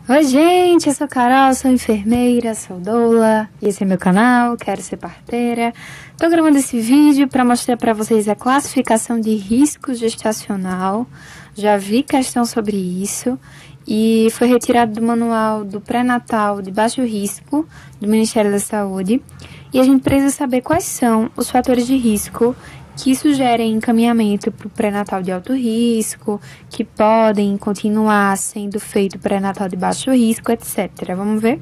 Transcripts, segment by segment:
Oi, gente, eu sou Carol, sou enfermeira, sou doula, e esse é meu canal, Quero Ser Parteira. Tô gravando esse vídeo para mostrar para vocês a classificação de risco gestacional. Já vi questão sobre isso e foi retirado do manual do pré-natal de baixo risco do Ministério da Saúde. E a gente precisa saber quais são os fatores de risco que sugerem encaminhamento para o pré-natal de alto risco, que podem continuar sendo feito pré-natal de baixo risco, etc. Vamos ver?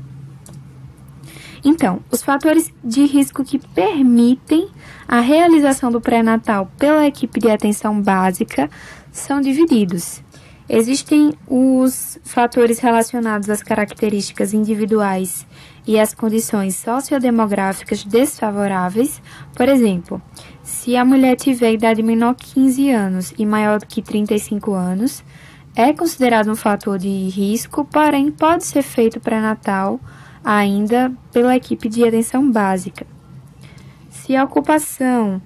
Então, os fatores de risco que permitem a realização do pré-natal pela equipe de atenção básica são divididos. Existem os fatores relacionados às características individuais e às condições sociodemográficas desfavoráveis. Por exemplo, se a mulher tiver idade menor que 15 anos e maior do que 35 anos, é considerado um fator de risco, porém pode ser feito pré-natal ainda pela equipe de atenção básica. Se a ocupação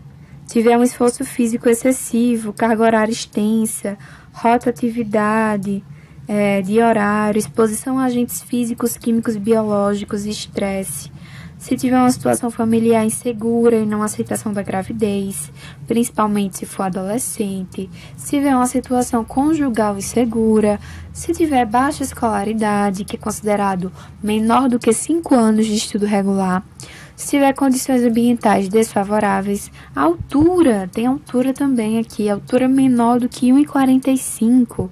tiver um esforço físico excessivo, carga horária extensa, rotatividade de horário, exposição a agentes físicos, químicos, biológicos e estresse. Se tiver uma situação familiar insegura e não aceitação da gravidez, principalmente se for adolescente. Se tiver uma situação conjugal insegura. Se tiver baixa escolaridade, que é considerado menor do que 5 anos de estudo regular. Se tiver condições ambientais desfavoráveis, a altura, tem altura também aqui, altura menor do que 1,45,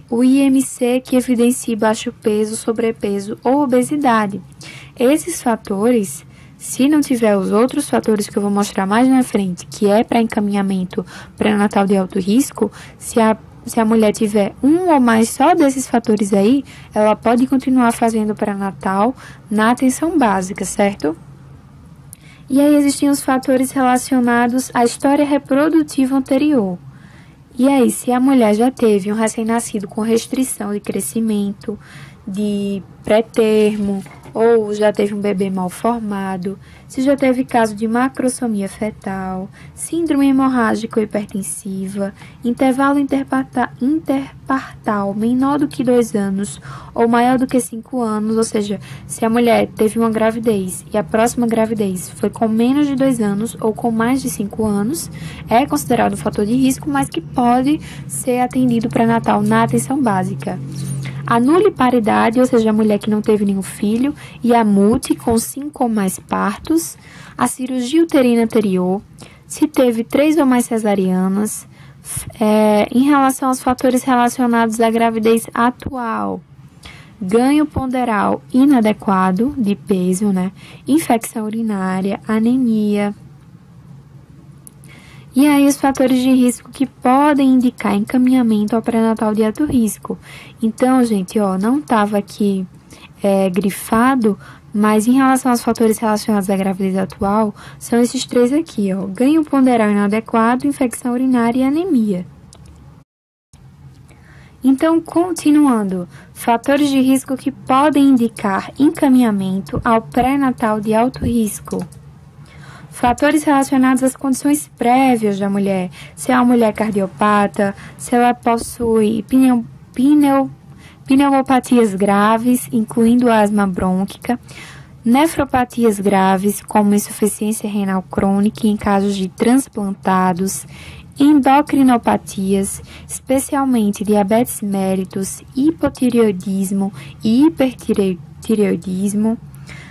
o IMC que evidencia baixo peso, sobrepeso ou obesidade. Esses fatores, se não tiver os outros fatores que eu vou mostrar mais na frente, que é para encaminhamento pré-natal de alto risco, se a mulher tiver um ou mais só desses fatores aí, ela pode continuar fazendo pré-natal na atenção básica, certo? E aí existem os fatores relacionados à história reprodutiva anterior. E aí, se a mulher já teve um recém-nascido com restrição de crescimento, de pré-termo, ou já teve um bebê mal formado, se já teve caso de macrosomia fetal, síndrome hemorrágica ou hipertensiva, intervalo interpartal menor do que 2 anos ou maior do que 5 anos, ou seja, se a mulher teve uma gravidez e a próxima gravidez foi com menos de 2 anos ou com mais de 5 anos, é considerado um fator de risco, mas que pode ser atendido pré-natal na atenção básica. A nuliparidade, ou seja, a mulher que não teve nenhum filho, e a multi, com 5 ou mais partos, a cirurgia uterina anterior, se teve 3 ou mais cesarianas, em relação aos fatores relacionados à gravidez atual, ganho ponderal inadequado de peso, infecção urinária, anemia. E aí, os fatores de risco que podem indicar encaminhamento ao pré-natal de alto risco. Então, gente, não estava aqui grifado, mas em relação aos fatores relacionados à gravidez atual, são esses 3 aqui, ganho ponderal inadequado, infecção urinária e anemia. Então, continuando, fatores de risco que podem indicar encaminhamento ao pré-natal de alto risco. Fatores relacionados às condições prévias da mulher, se é uma mulher cardiopata, se ela possui pneumopatias graves, incluindo asma brônquica, nefropatias graves, como insuficiência renal crônica em casos de transplantados, endocrinopatias, especialmente diabetes mellitus, hipotireoidismo e hipertireoidismo,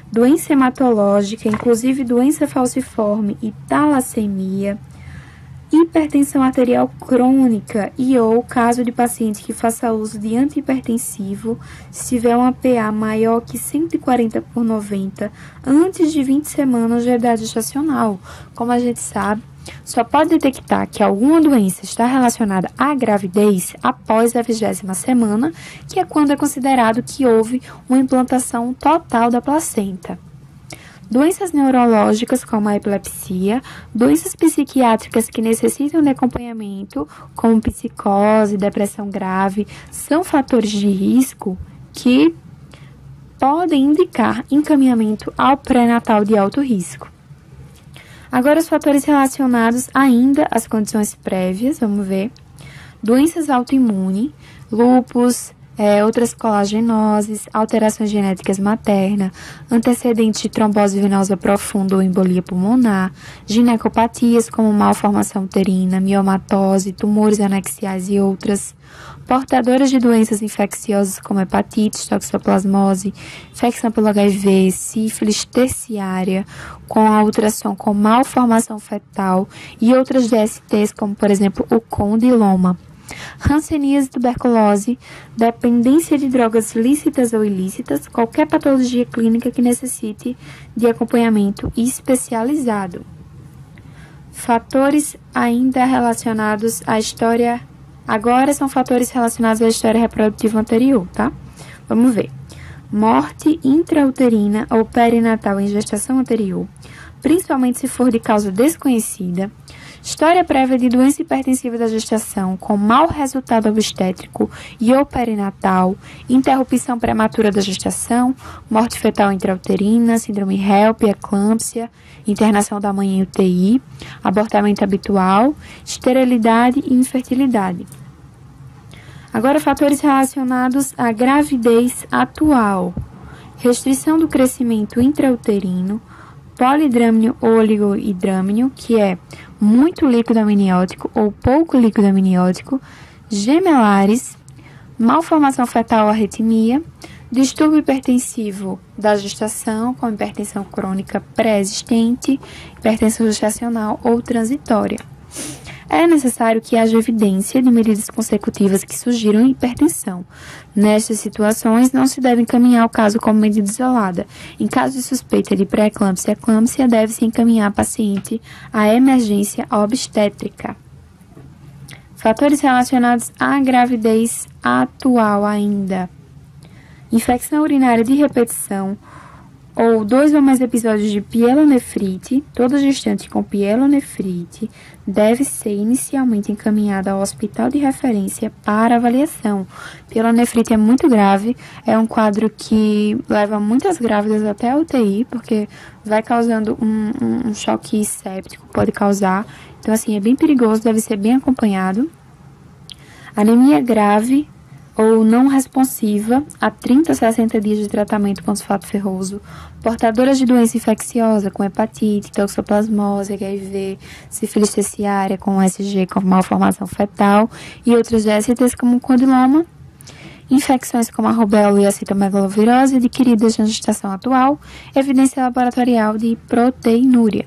doença hematológica, inclusive doença falciforme e talassemia, hipertensão arterial crônica e ou caso de paciente que faça uso de antihipertensivo se tiver uma PA maior que 140/90 antes de 20 semanas de idade gestacional. Como a gente sabe, só pode detectar que alguma doença está relacionada à gravidez após a 20ª semana, que é quando é considerado que houve uma implantação total da placenta. Doenças neurológicas, como a epilepsia, doenças psiquiátricas que necessitam de acompanhamento, como psicose, depressão grave, são fatores de risco que podem indicar encaminhamento ao pré-natal de alto risco. Agora, os fatores relacionados ainda às condições prévias, vamos ver. Doenças autoimunes, lúpus, outras colagenoses, alterações genéticas maternas, antecedentes de trombose venosa profunda ou embolia pulmonar, ginecopatias como malformação uterina, miomatose, tumores anexiais e outras, portadoras de doenças infecciosas como hepatite, toxoplasmose, infecção pelo HIV, sífilis terciária, com a ultrassom com malformação fetal e outras DSTs como, por exemplo, o condiloma. Hanseníase, tuberculose, dependência de drogas lícitas ou ilícitas, qualquer patologia clínica que necessite de acompanhamento especializado. Fatores ainda relacionados à história. Agora são fatores relacionados à história reprodutiva anterior, tá? Vamos ver. Morte intrauterina ou perinatal em gestação anterior, principalmente se for de causa desconhecida. História prévia de doença hipertensiva da gestação com mau resultado obstétrico e ou perinatal, interrupção prematura da gestação, morte fetal intrauterina, síndrome HELP, eclâmpsia, internação da mãe em UTI, abortamento habitual, esterilidade e infertilidade. Agora, fatores relacionados à gravidez atual. Restrição do crescimento intrauterino, polidrâmino ou oligohidrâmino, que é muito líquido amniótico ou pouco líquido amniótico, gemelares, malformação fetal ou arritmia, distúrbio hipertensivo da gestação, com hipertensão crônica pré-existente, hipertensão gestacional ou transitória. É necessário que haja evidência de medidas consecutivas que sugiram hipertensão. Nestas situações, não se deve encaminhar o caso como medida isolada. Em caso de suspeita de pré-eclâmpsia e eclâmpsia, deve-se encaminhar a paciente à emergência obstétrica. Fatores relacionados à gravidez atual ainda. Infecção urinária de repetição, ou 2 ou mais episódios de pielonefrite, toda gestante com pielonefrite deve ser inicialmente encaminhada ao hospital de referência para avaliação. Pielonefrite é muito grave, é um quadro que leva muitas grávidas até a UTI, porque vai causando um choque séptico, pode causar. Então, assim, é bem perigoso, deve ser bem acompanhado. Anemia grave ou não responsiva a 30 a 60 dias de tratamento com sulfato ferroso, portadoras de doença infecciosa com hepatite, toxoplasmose, HIV, sífilis terciária com SG com malformação fetal e outras DSTs como condiloma, infecções como a rubéola e a citomegalovirose adquiridas na gestação atual, evidência laboratorial de proteinúria.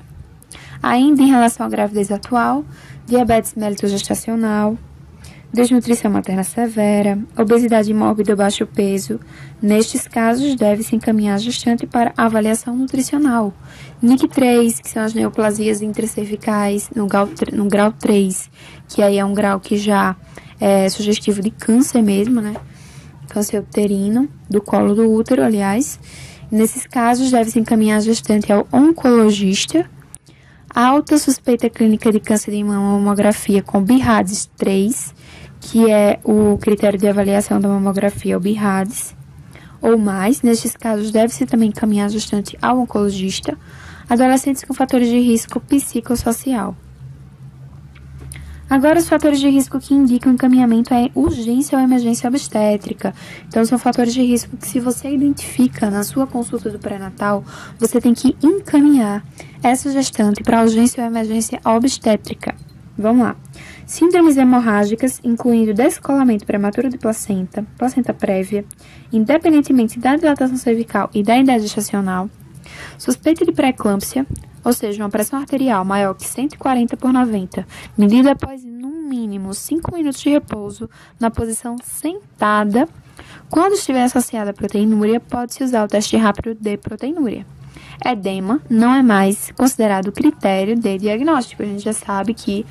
Ainda em relação à gravidez atual, diabetes mellitus-gestacional, desnutrição materna severa, obesidade mórbida ou baixo peso. Nestes casos, deve-se encaminhar a gestante para avaliação nutricional. NIC3, que são as neoplasias intracervicais, no grau 3, que aí é um grau que já é sugestivo de câncer mesmo, né? Câncer uterino, do colo do útero, aliás. Nesses casos, deve-se encaminhar a gestante ao oncologista. Alta suspeita clínica de câncer de mama, mamografia com BIRADS 3, que é o critério de avaliação da mamografia, o BIRADS, ou mais. Nestes casos, deve-se também encaminhar a gestante ao oncologista. Adolescentes com fatores de risco psicossocial. Agora, os fatores de risco que indicam encaminhamento é urgência ou emergência obstétrica. Então, são fatores de risco que, se você identifica na sua consulta do pré-natal, você tem que encaminhar essa gestante para urgência ou emergência obstétrica. Vamos lá. Síndromes hemorrágicas, incluindo descolamento prematuro de placenta, placenta prévia, independentemente da dilatação cervical e da idade gestacional. Suspeita de pré-eclâmpsia, ou seja, uma pressão arterial maior que 140 por 90, medida após no mínimo 5 minutos de repouso na posição sentada. Quando estiver associada a proteinúria, pode-se usar o teste rápido de proteinúria. Edema não é mais considerado critério de diagnóstico. A gente já sabe que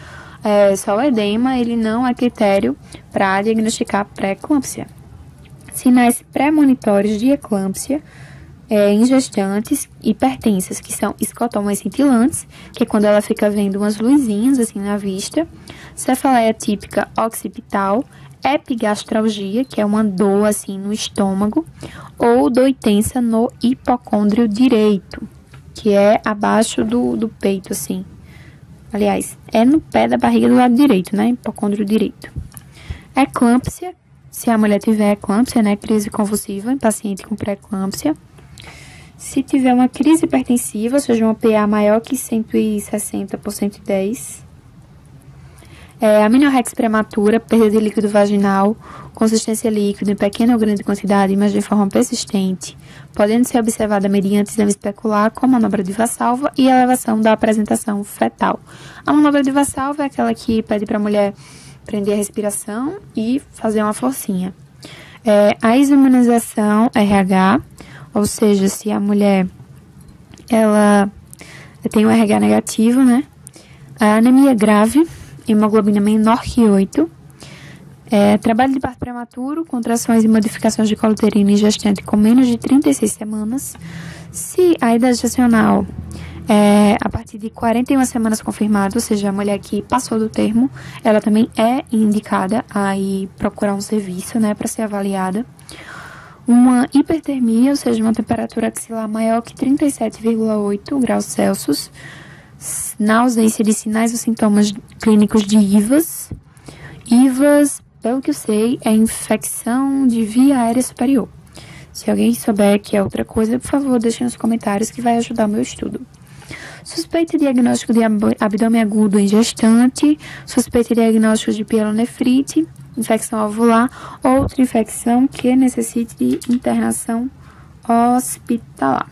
só o edema ele não é critério para diagnosticar pré-eclâmpsia. Sinais pré-monitórios de eclâmpsia em gestantes hipertensas, que são escotomas cintilantes, que é quando ela fica vendo umas luzinhas assim na vista, cefaleia típica occipital, epigastralgia, que é uma dor assim no estômago, ou dor intensa no hipocôndrio direito, que é abaixo do peito, assim. Aliás, é no pé da barriga do lado direito, né? Hipocôndrio direito. Eclâmpsia se a mulher tiver eclâmpsia, né, crise convulsiva em paciente com pré-eclâmpsia. Se tiver uma crise hipertensiva, ou seja, uma PA maior que 160 por 110. Amenorrex prematura, perda de líquido vaginal, consistência líquida em pequena ou grande quantidade, mas de forma persistente, podendo ser observada mediante exame especular com a manobra de Valsalva e elevação da apresentação fetal. A manobra de Valsalva é aquela que pede para a mulher prender a respiração e fazer uma forcinha. A imunização RH, ou seja, se a mulher ela tem um RH negativo, né? A anemia grave, hemoglobina menor que 8. Trabalho de parto prematuro, contrações e modificações de colo uterino em gestante com menos de 36 semanas. Se a idade gestacional a partir de 41 semanas confirmada, ou seja, a mulher que passou do termo, ela também é indicada a ir procurar um serviço, né, para ser avaliada. Uma hipertermia, ou seja, uma temperatura axilar maior que 37,8 graus Celsius, na ausência de sinais ou sintomas clínicos de IVAS. IVAS, pelo que eu sei, é infecção de via aérea superior. Se alguém souber que é outra coisa, por favor, deixe nos comentários que vai ajudar o meu estudo. Suspeita e diagnóstico de abdômen agudo em gestante, suspeita e diagnóstico de pielonefrite, infecção ovular, outra infecção que necessite de internação hospitalar.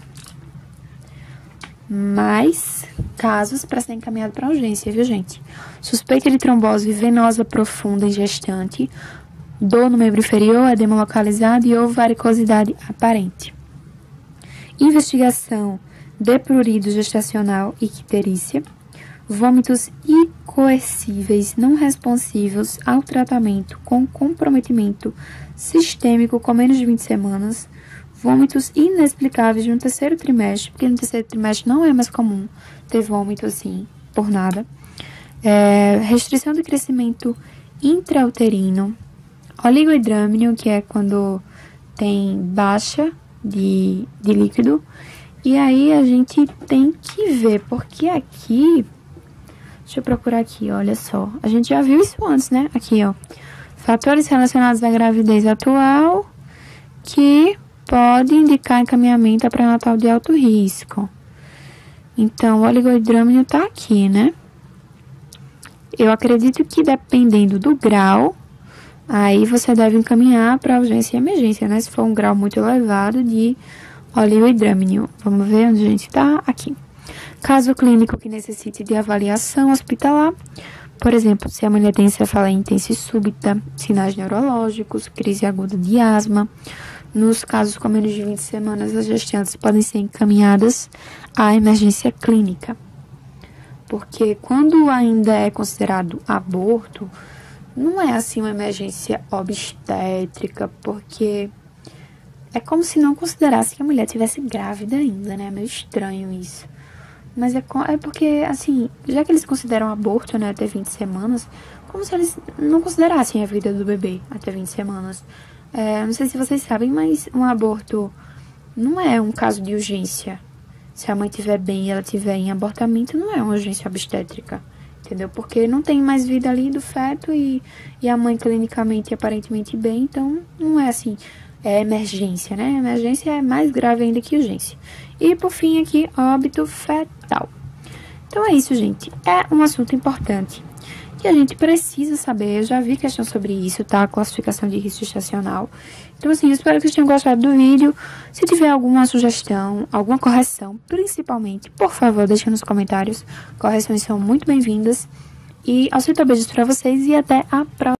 Mais casos para ser encaminhado para urgência, viu, gente? Suspeita de trombose venosa profunda em gestante, dor no membro inferior, edema localizado e ou varicosidade aparente. Investigação de prurido gestacional e icterícia, vômitos incoercíveis não responsivos ao tratamento com comprometimento sistêmico com menos de 20 semanas, vômitos inexplicáveis no terceiro trimestre, porque no terceiro trimestre não é mais comum ter vômito assim, por nada. Restrição do crescimento intrauterino, oligohidrâmino, que é quando tem baixa de líquido. E aí a gente tem que ver, porque aqui, deixa eu procurar aqui, olha só, a gente já viu isso antes, né? Aqui, ó, fatores relacionados à gravidez atual que pode indicar encaminhamento a pré-natal de alto risco. Então, o oligohidrâmino tá aqui, né? Eu acredito que dependendo do grau, aí você deve encaminhar para urgência e emergência, né? Se for um grau muito elevado de oligohidrâmino. Vamos ver onde a gente tá? Aqui. Caso clínico que necessite de avaliação hospitalar, por exemplo, se a mulher tem cefaleia intensa e súbita, sinais neurológicos, crise aguda de asma. Nos casos com menos de 20 semanas, as gestantes podem ser encaminhadas à emergência clínica. Porque quando ainda é considerado aborto, não é assim uma emergência obstétrica, porque é como se não considerasse que a mulher estivesse grávida ainda, né? É meio estranho isso. Mas é porque, assim, já que eles consideram aborto, né, até 20 semanas, como se eles não considerassem a vida do bebê até 20 semanas. Não sei se vocês sabem, mas um aborto não é um caso de urgência. Se a mãe estiver bem e ela estiver em abortamento, não é uma urgência obstétrica, entendeu? Porque não tem mais vida ali do feto e a mãe clinicamente e aparentemente bem, então não é assim, é emergência, né? Emergência é mais grave ainda que urgência. E por fim aqui, óbito fetal. Então é isso, gente. É um assunto importante que a gente precisa saber. Eu já vi questão sobre isso, tá? A classificação de risco gestacional. Então, assim, eu espero que vocês tenham gostado do vídeo. Se tiver alguma sugestão, alguma correção, principalmente, por favor, deixe nos comentários. Correções são muito bem-vindas. E aceito beijos pra vocês e até a próxima.